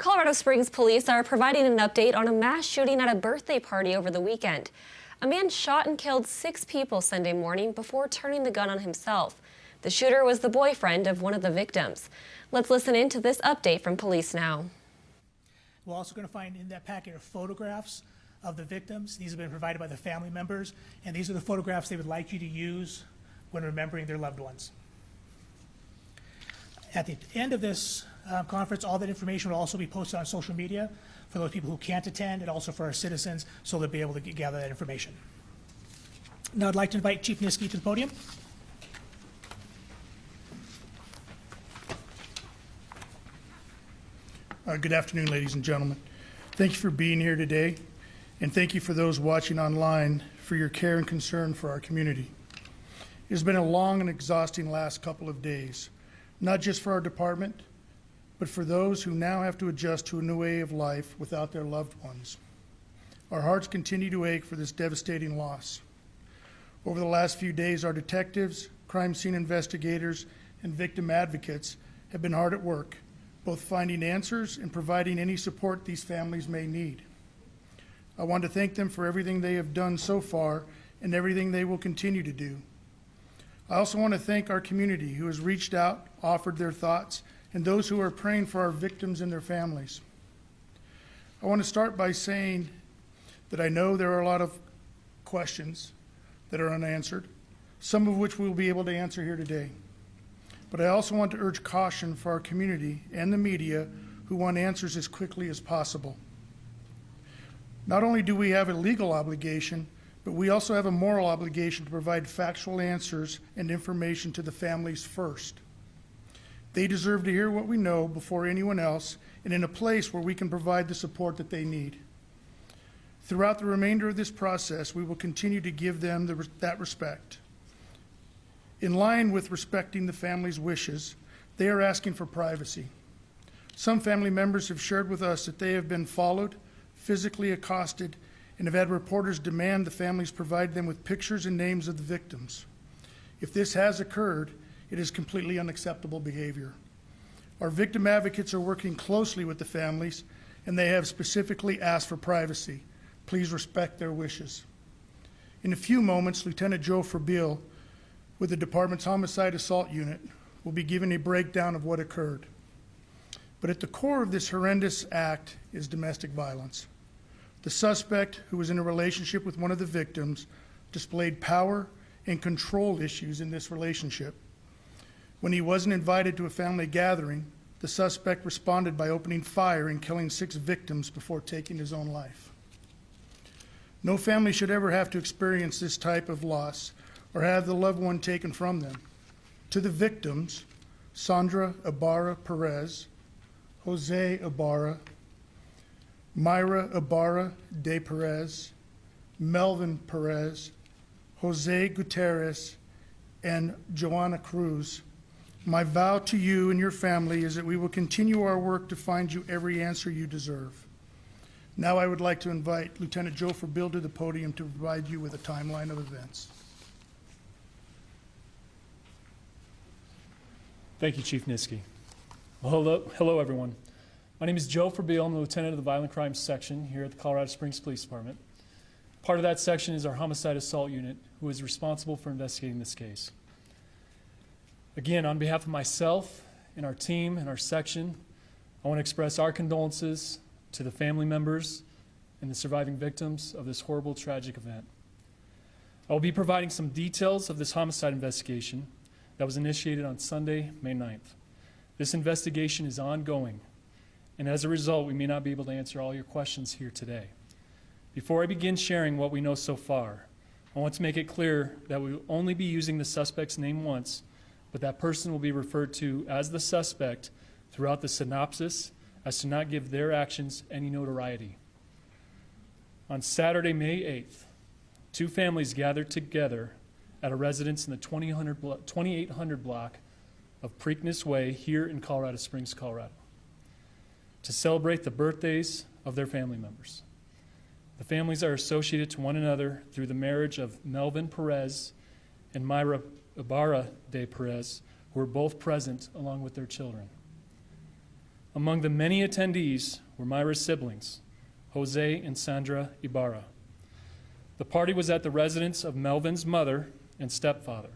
Colorado Springs police are providing an update on a mass shooting at a birthday party over the weekend. A man shot and killed 6 people Sunday morning before turning the gun on himself. The shooter was the boyfriend of one of the victims. Let's listen in to this update from police now. We're also going to find in that packet photographs of the victims. These have been provided by the family members, and these are the photographs they would like you to use when remembering their loved ones. At the end of this conference, all that information will also be posted on social media for those people who can't attend, and also for our citizens, so they'll be able to gather that information. Now I'd like to invite Chief Nisky to the podium. Good afternoon, ladies and gentlemen. Thank you for being here today, and thank you for those watching online for your care and concern for our community. It has been a long and exhausting last couple of days, not just for our department, but for those who now have to adjust to a new way of life without their loved ones. Our hearts continue to ache for this devastating loss. Over the last few days, our detectives, crime scene investigators, and victim advocates have been hard at work, both finding answers and providing any support these families may need. I want to thank them for everything they have done so far and everything they will continue to do. I also want to thank our community who has reached out, offered their thoughts, and those who are praying for our victims and their families. I want to start by saying that I know there are a lot of questions that are unanswered, some of which we'll be able to answer here today. But I also want to urge caution for our community and the media who want answers as quickly as possible. Not only do we have a legal obligation, but we also have a moral obligation to provide factual answers and information to the families first. They deserve to hear what we know before anyone else, and in a place where we can provide the support that they need. Throughout the remainder of this process, we will continue to give them that respect. In line with respecting the family's wishes, they are asking for privacy. Some family members have shared with us that they have been followed, physically accosted, and have had reporters demand the families provide them with pictures and names of the victims. If this has occurred, it is completely unacceptable behavior. Our victim advocates are working closely with the families, and they have specifically asked for privacy. Please respect their wishes. In a few moments, Lieutenant Joe Frabile, with the department's Homicide Assault Unit, will be giving a breakdown of what occurred. But at the core of this horrendous act is domestic violence. The suspect, who was in a relationship with one of the victims, displayed power and control issues in this relationship. When he wasn't invited to a family gathering, the suspect responded by opening fire and killing 6 victims before taking his own life. No family should ever have to experience this type of loss or have the loved one taken from them. To the victims, Sandra Ibarra Perez, Jose Ibarra, Mayra Ibarra de Perez, Melvin Perez, Jose Gutierrez, and Joanna Cruz, my vow to you and your family is that we will continue our work to find you every answer you deserve. Now I would like to invite Lieutenant Joe Frabile to the podium to provide you with a timeline of events. Thank you, Chief Nisky. Well, hello, everyone. My name is Joe Frabile. I'm the Lieutenant of the Violent Crimes Section here at the Colorado Springs Police Department. Part of that section is our Homicide Assault Unit, who is responsible for investigating this case. Again, on behalf of myself and our team and our section, I want to express our condolences to the family members and the surviving victims of this horrible, tragic event. I will be providing some details of this homicide investigation that was initiated on Sunday, May 9th. This investigation is ongoing, and as a result, we may not be able to answer all your questions here today. Before I begin sharing what we know so far, I want to make it clear that we will only be using the suspect's name once, but that person will be referred to as the suspect throughout the synopsis as to not give their actions any notoriety. On Saturday, May 8th, 2 families gathered together at a residence in the 2800 block of Preakness Way here in Colorado Springs, Colorado, to celebrate the birthdays of their family members. The families are associated to one another through the marriage of Melvin Perez and Mayra Ibarra de Perez, who were both present along with their children. Among the many attendees were Myra's siblings, Jose and Sandra Ibarra. The party was at the residence of Melvin's mother and stepfather.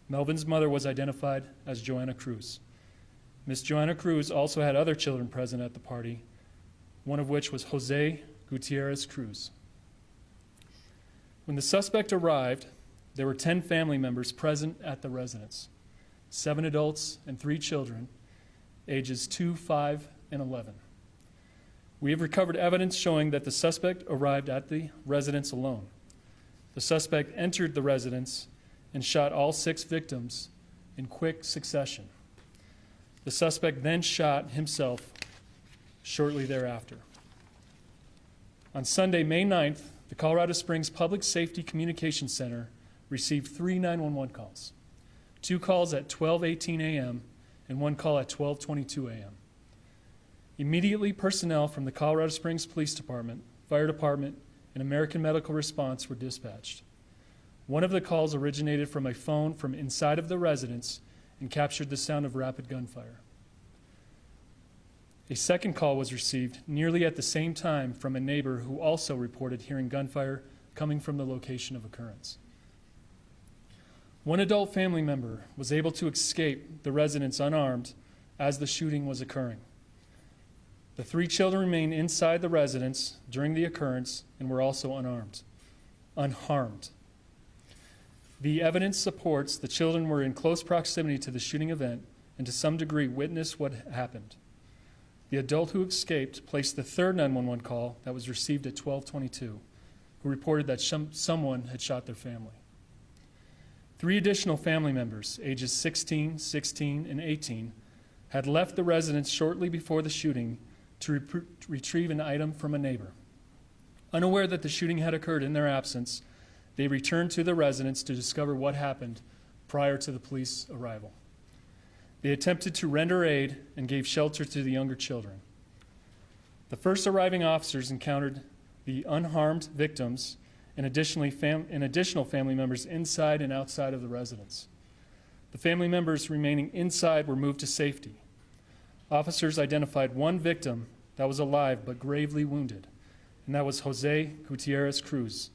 Melvin's mother was identified as Joanna Cruz. Miss Joanna Cruz also had other children present at the party, one of which was Jose Gutierrez Cruz. When the suspect arrived, there were 10 family members present at the residence, 7 adults and 3 children, ages 2, 5, and 11. We have recovered evidence showing that the suspect arrived at the residence alone. The suspect entered the residence and shot all 6 victims in quick succession. The suspect then shot himself shortly thereafter. On Sunday, May 9th, the Colorado Springs Public Safety Communications Center received 3 911 calls, 2 calls at 12:18 a.m. and 1 call at 12:22 a.m. Immediately, personnel from the Colorado Springs Police Department, Fire Department, and American Medical Response were dispatched. One of the calls originated from a phone from inside of the residence and captured the sound of rapid gunfire. A second call was received nearly at the same time from a neighbor who also reported hearing gunfire coming from the location of occurrence. One adult family member was able to escape the residence unarmed as the shooting was occurring. The 3 children remained inside the residence during the occurrence and were also unharmed. The evidence supports the children were in close proximity to the shooting event and to some degree witnessed what happened. The adult who escaped placed the 3rd 911 call that was received at 12:22, who reported that someone had shot their family. 3 additional family members, ages 16, 16, and 18, had left the residence shortly before the shooting to retrieve an item from a neighbor. Unaware that the shooting had occurred in their absence, they returned to the residence to discover what happened prior to the police arrival. They attempted to render aid and gave shelter to the younger children. The first arriving officers encountered the unharmed victims and additional family members inside and outside of the residence. The family members remaining inside were moved to safety. Officers identified one victim that was alive but gravely wounded, and that was Jose Gutierrez Cruz.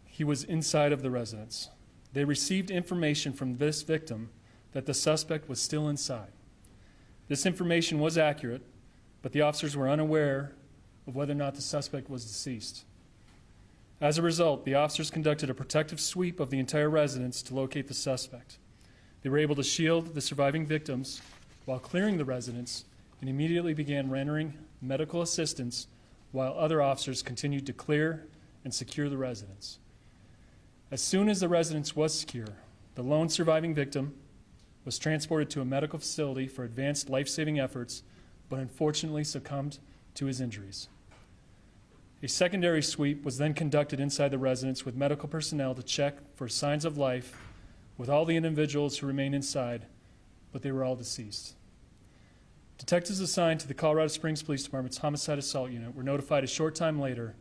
He was inside of the residence. They received information from this victim that the suspect was still inside. This information was accurate, but the officers were unaware of whether or not the suspect was deceased. As a result, the officers conducted a protective sweep of the entire residence to locate the suspect. They were able to shield the surviving victims while clearing the residence and immediately began rendering medical assistance while other officers continued to clear and secure the residence. As soon as the residence was secure, the lone surviving victim was transported to a medical facility for advanced life-saving efforts, but unfortunately succumbed to his injuries. A secondary sweep was then conducted inside the residence with medical personnel to check for signs of life with all the individuals who remained inside, but they were all deceased. Detectives assigned to the Colorado Springs Police Department's Homicide Assault Unit were notified a short time later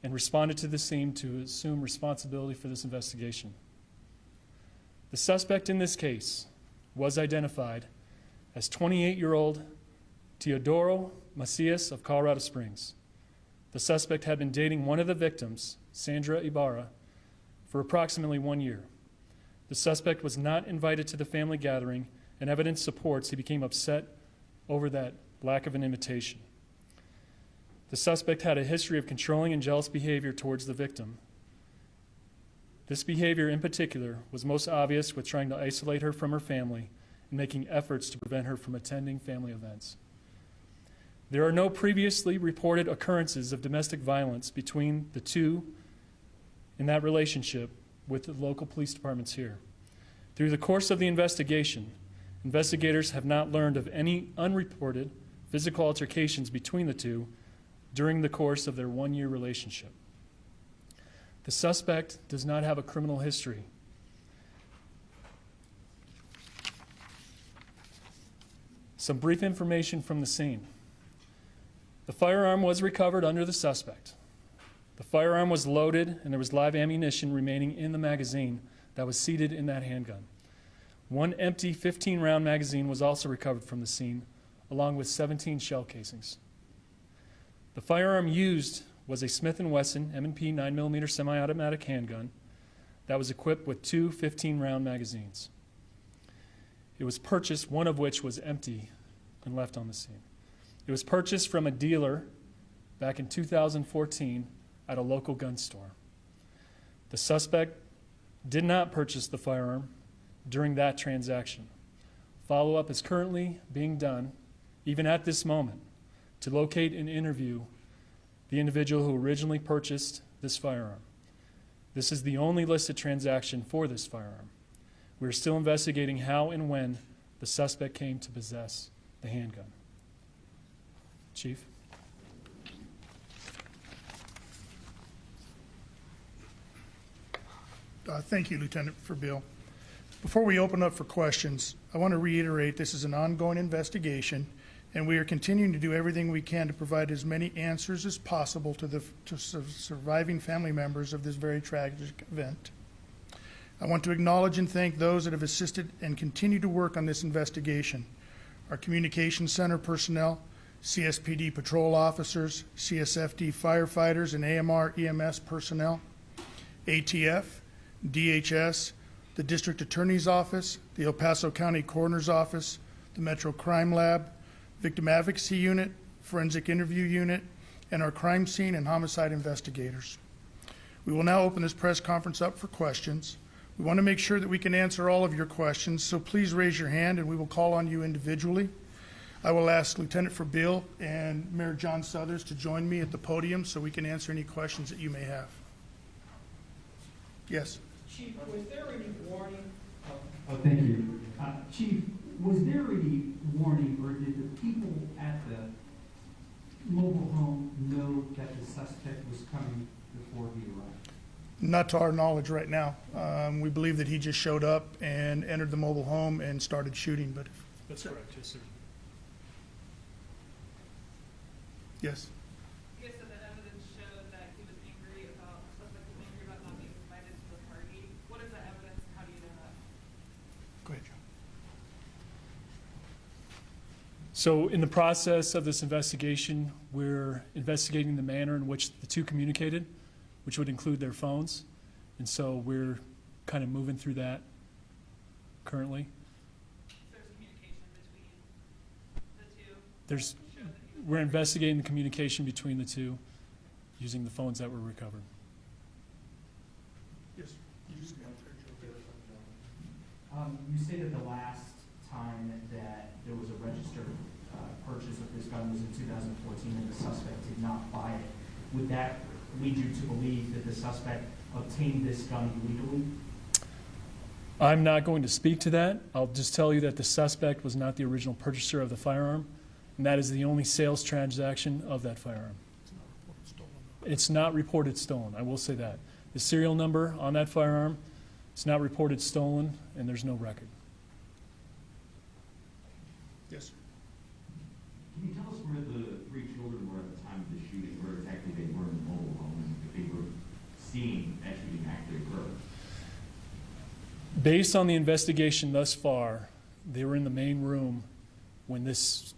and responded to the scene to assume responsibility for this investigation. The suspect in this case was identified as 28-year-old Teodoro Macias of Colorado Springs. The suspect had been dating one of the victims, Sandra Ibarra, for approximately 1 year. The suspect was not invited to the family gathering, and evidence supports he became upset over that lack of an invitation. The suspect had a history of controlling and jealous behavior towards the victim. This behavior in particular was most obvious with trying to isolate her from her family and making efforts to prevent her from attending family events. There are no previously reported occurrences of domestic violence between the two in that relationship with the local police departments here. Through the course of the investigation, investigators have not learned of any unreported physical altercations between the two during the course of their 1-year relationship. The suspect does not have a criminal history. Some brief information from the scene. The firearm was recovered under the suspect. The firearm was loaded and there was live ammunition remaining in the magazine that was seated in that handgun. One empty 15-round magazine was also recovered from the scene, along with 17 shell casings. The firearm used was a Smith & Wesson M&P 9mm semi-automatic handgun that was equipped with two 15-round magazines. It was purchased, one of which was empty and left on the scene. It was purchased from a dealer back in 2014 at a local gun store. The suspect did not purchase the firearm during that transaction. Follow-up is currently being done, even at this moment, to locate and interview the individual who originally purchased this firearm. This is the only listed transaction for this firearm. We are still investigating how and when the suspect came to possess the handgun. Chief? Thank you, Lieutenant Bill. Before we open up for questions, I want to reiterate this is an ongoing investigation, and we are continuing to do everything we can to provide as many answers as possible to surviving family members of this very tragic event. I want to acknowledge and thank those that have assisted and continue to work on this investigation. Our Communications Center personnel, CSPD patrol officers, CSFD firefighters, and AMR EMS personnel, ATF, DHS, the District Attorney's Office, the El Paso County Coroner's Office, the Metro Crime Lab, Victim Advocacy Unit, Forensic Interview Unit, and our crime scene and homicide investigators. We will now open this press conference up for questions. We want to make sure that we can answer all of your questions, so please raise your hand and we will call on you individually. I will ask Lieutenant Bill and Mayor John Southers to join me at the podium so we can answer any questions that you may have. Yes. Chief, was there any warning? Thank you. Chief, was there any warning, or did the people at the mobile home know that the suspect was coming before he arrived? Not to our knowledge right now. We believe that he just showed up and entered the mobile home and started shooting, but. That's correct, yes, sir. Yes. You guys said that evidence showed that he was angry about, suspect was angry about not being invited to the party. What is that evidence? How do you know that? Go ahead, Joe. So in the process of this investigation, we're investigating the manner in which the two communicated, which would include their phones. And so we're kind of moving through that currently. There's communication between the two. We're investigating the communication between the two using the phones that were recovered. Yes. You stated the last time that there was a registered purchase of this gun was in 2014 and the suspect did not buy it. Would that lead you to believe that the suspect obtained this gun illegally? I'm not going to speak to that. I'll just tell you that the suspect was not the original purchaser of the firearm, and that is the only sales transaction of that firearm. It's not reported stolen, I will say that. The serial number on that firearm, it's not reported stolen, and there's no record. Yes. Can you tell us where the three children were at the time of the shooting, where exactly they were in the mobile home, and if they were seeing that shooting actually occur? Based on the investigation thus far, they were in the main room when this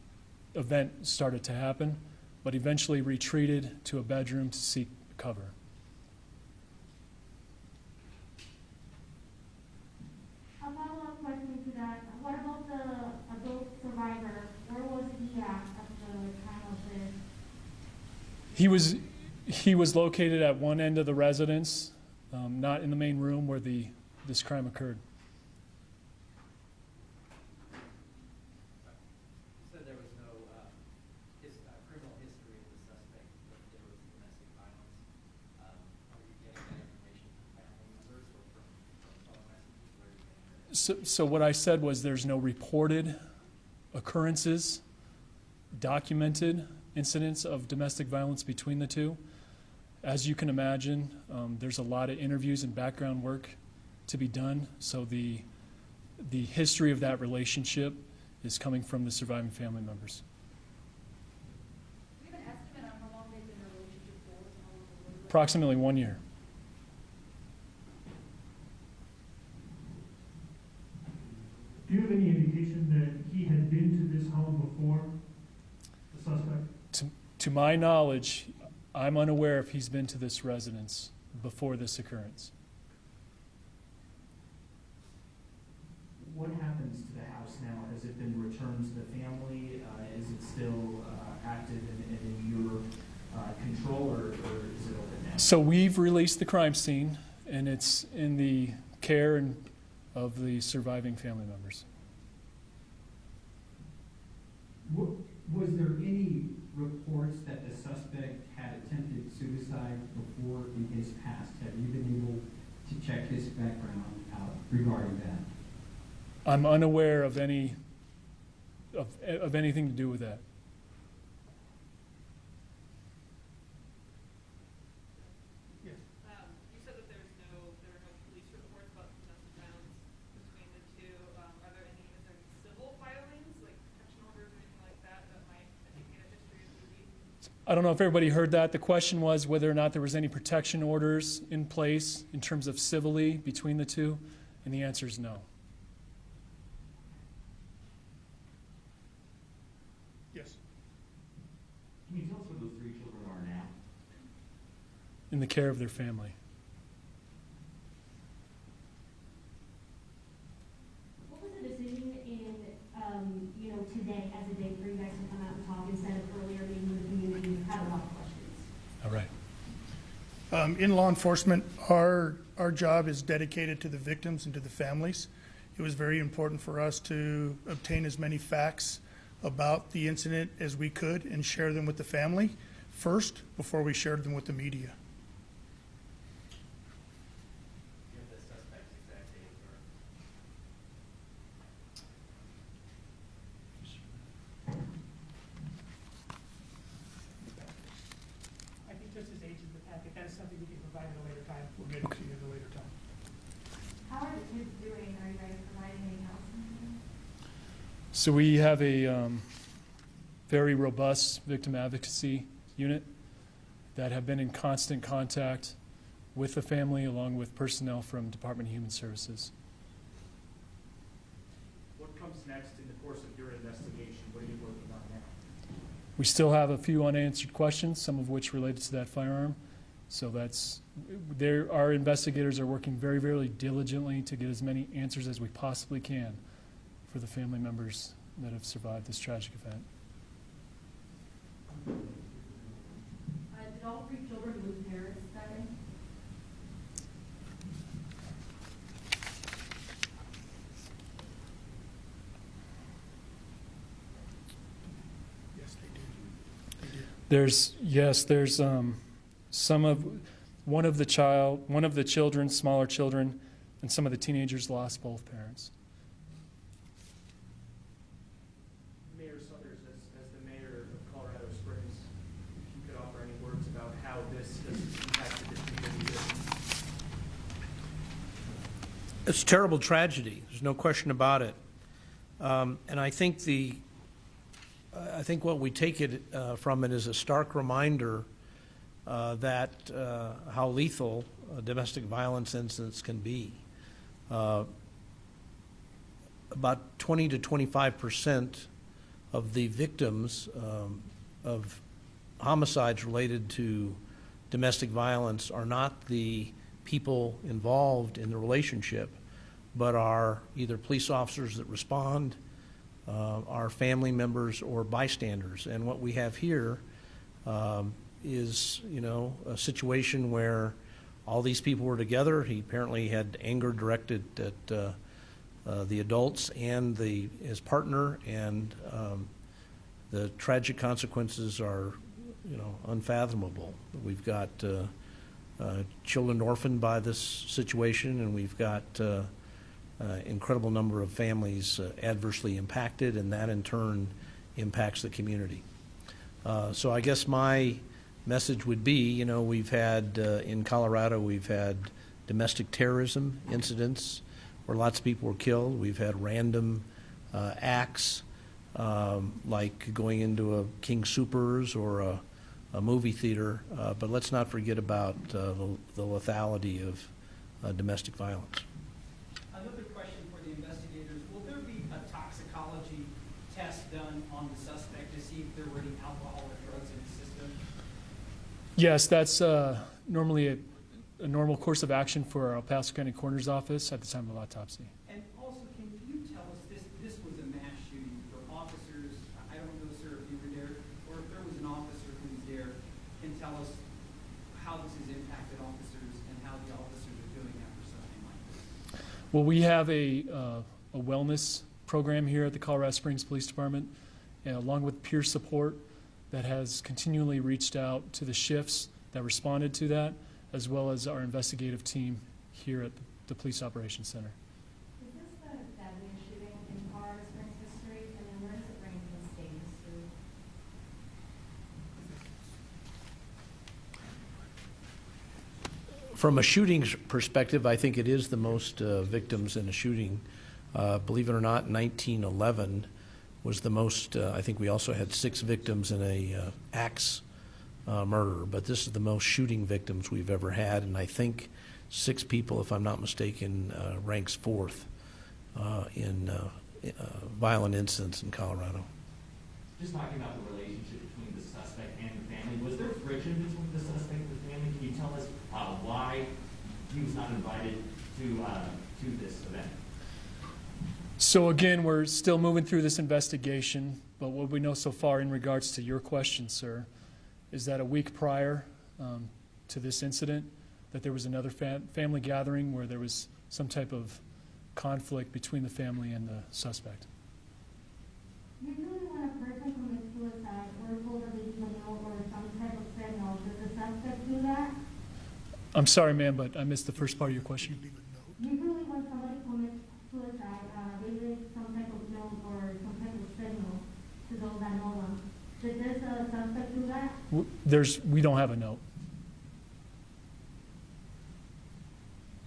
event started to happen, but eventually retreated to a bedroom to seek cover. A follow-up question to that. What about the adult survivor? Where was he at the time of this? He was located at one end of the residence, not in the main room where this crime occurred. You said there was no criminal history of the suspect, but there was domestic violence. Are you getting that information from family members or from phone messages? Where are you getting that? So what I said was there's no reported occurrences, documented incidents of domestic violence between the two. As you can imagine, there's a lot of interviews and background work to be done. So the history of that relationship is coming from the surviving family members. Do you have an estimate on how long they've been in a relationship for? Approximately 1 year. To my knowledge, I'm unaware if he's been to this residence before this occurrence. What happens to the house now? Has it been returned to the family? Is it still active and in your control, or is it open now? So we've released the crime scene, and it's in the care of the surviving family members. Was there any reports that the suspect had attempted suicide before in his past? Have you been able to check his background out regarding that? I'm unaware of any of anything to do with that. Yes. You said that there were no police reports about domestic violence between the two. Is there any civil filings, like protection orders or anything like that, that might indicate a history of abuse? I don't know if everybody heard that. The question was whether or not there was any protection orders in place in terms of civilly between the two, and the answer is no. Yes. Can you tell us where those 3 children are now? In the care of their family. What was the decision in, today as a day for you guys to come out and talk instead of earlier meeting with the community who had a lot of questions? All right. In law enforcement, our job is dedicated to the victims and to the families. It was very important for us to obtain as many facts about the incident as we could and share them with the family first before we shared them with the media. You have the suspect's exact age, or? I think just his age in the packet, that is something we can provide at a later time. We'll get it to you at a later time. How are the kids doing? Are you guys providing any counseling? So we have a very robust victim advocacy unit that have been in constant contact with the family along with personnel from Department of Human Services. What comes next in the course of your investigation? What are you working on now? We still have a few unanswered questions, some of which related to that firearm. So our investigators are working very, very diligently to get as many answers as we possibly can for the family members that have survived this tragic event. Did all 3 children lose parents that day? Yes, they did. There's one of the children, smaller children, and some of the teenagers lost both parents. Mayor Summers, as the mayor of Colorado Springs, if you could offer any words about how this has impacted the community. It's a terrible tragedy. There's no question about it. And I think what we take it from it is a stark reminder that how lethal domestic violence incidents can be. About 20 to 25% of the victims of homicides related to domestic violence are not the people involved in the relationship, but are either police officers that respond, are family members, or bystanders. And what we have here is, a situation where all these people were together. He apparently had anger directed at the adults and his partner, and the tragic consequences are, unfathomable. We've got children orphaned by this situation, and we've got incredible number of families adversely impacted, and that in turn impacts the community. So I guess my message would be, we've had, in Colorado, we've had domestic terrorism incidents where lots of people were killed. We've had random acts like going into a King Soopers or a movie theater, but let's not forget about the lethality of domestic violence. Another question for the investigators. Will there be a toxicology test done on the suspect to see if there were any alcohol or drugs in his system Yes, that's normally a normal course of action for our El Paso County Coroner's Office at the time of autopsy. And also, can you tell us, this was a mass shooting for officers, I don't know, sir, if you were there, or if there was an officer who was there, can tell us how this has impacted officers and how the officers are doing after something like this? Well, we have a wellness program here at the Colorado Springs Police Department, and along with peer support that has continually reached out to the shifts that responded to that, as well as our investigative team here at the Police Operations Center. Is this the deadliest shooting in Colorado Springs history? And then where does it rank in state history? From a shooting perspective, I think it is the most victims in a shooting. Believe it or not, 1911 was the most. I think we also had 6 victims in a axe murder, but this is the most shooting victims we've ever had, and I think 6 people, if I'm not mistaken, ranks 4th in violent incidents in Colorado. Just talking about the relationship between the suspect and the family, was there friction between the suspect and the family? Can you tell us why he was not invited to this event? So again, we're still moving through this investigation, but what we know so far in regards to your question, sir, is that a week prior to this incident, that there was another family gathering where there was some type of conflict between the family and the suspect. Usually when a person commits suicide, we're told to leave a note or some type of signal. Does the suspect do that? I'm sorry, ma'am, but I missed the first part of your question. Usually when somebody commits suicide, they leave some type of note or some type of signal to those that know them. Did this suspect do that? We don't have a note.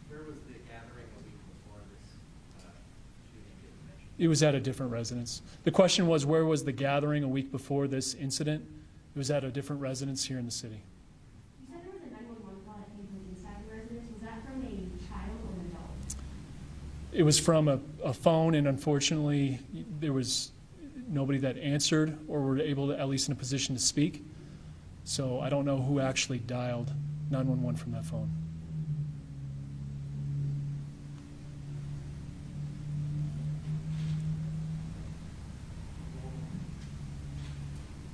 Where was the gathering a week before this shooting you mentioned? It was at a different residence. The question was, where was the gathering a week before this incident? It was at a different residence here in the city. You said there was a 911 call that came from inside the residence. Was that from a child or an adult? It was from a phone, and unfortunately, there was nobody that answered or were able to, at least in a position to speak. So I don't know who actually dialed 911 from that phone.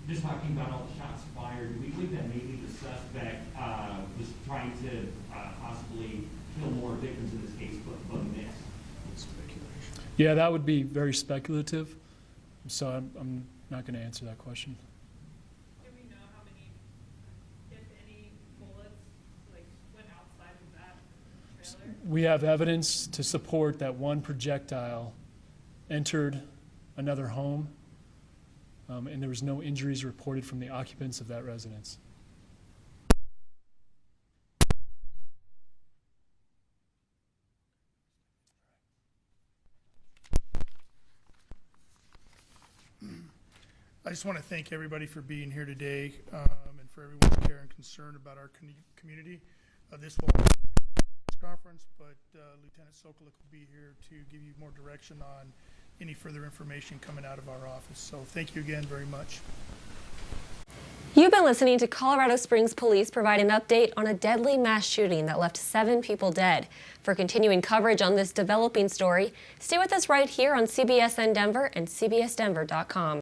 Just talking about all the shots fired, do we believe that maybe the suspect was trying to possibly kill more victims in this case, but missed? Yeah, that would be very speculative. So I'm not going to answer that question. Do we know how many, if any, bullets went outside of that trailer? We have evidence to support that one projectile entered another home, and there was no injuries reported from the occupants of that residence. I just want to thank everybody for being here today and for everyone's care and concern about our community. This will be a conference, but Lieutenant Sokolik will be here to give you more direction on any further information coming out of our office. So thank you again very much. You've been listening to Colorado Springs Police provide an update on a deadly mass shooting that left 7 people dead. For continuing coverage on this developing story, stay with us right here on CBSN Denver and CBSDenver.com.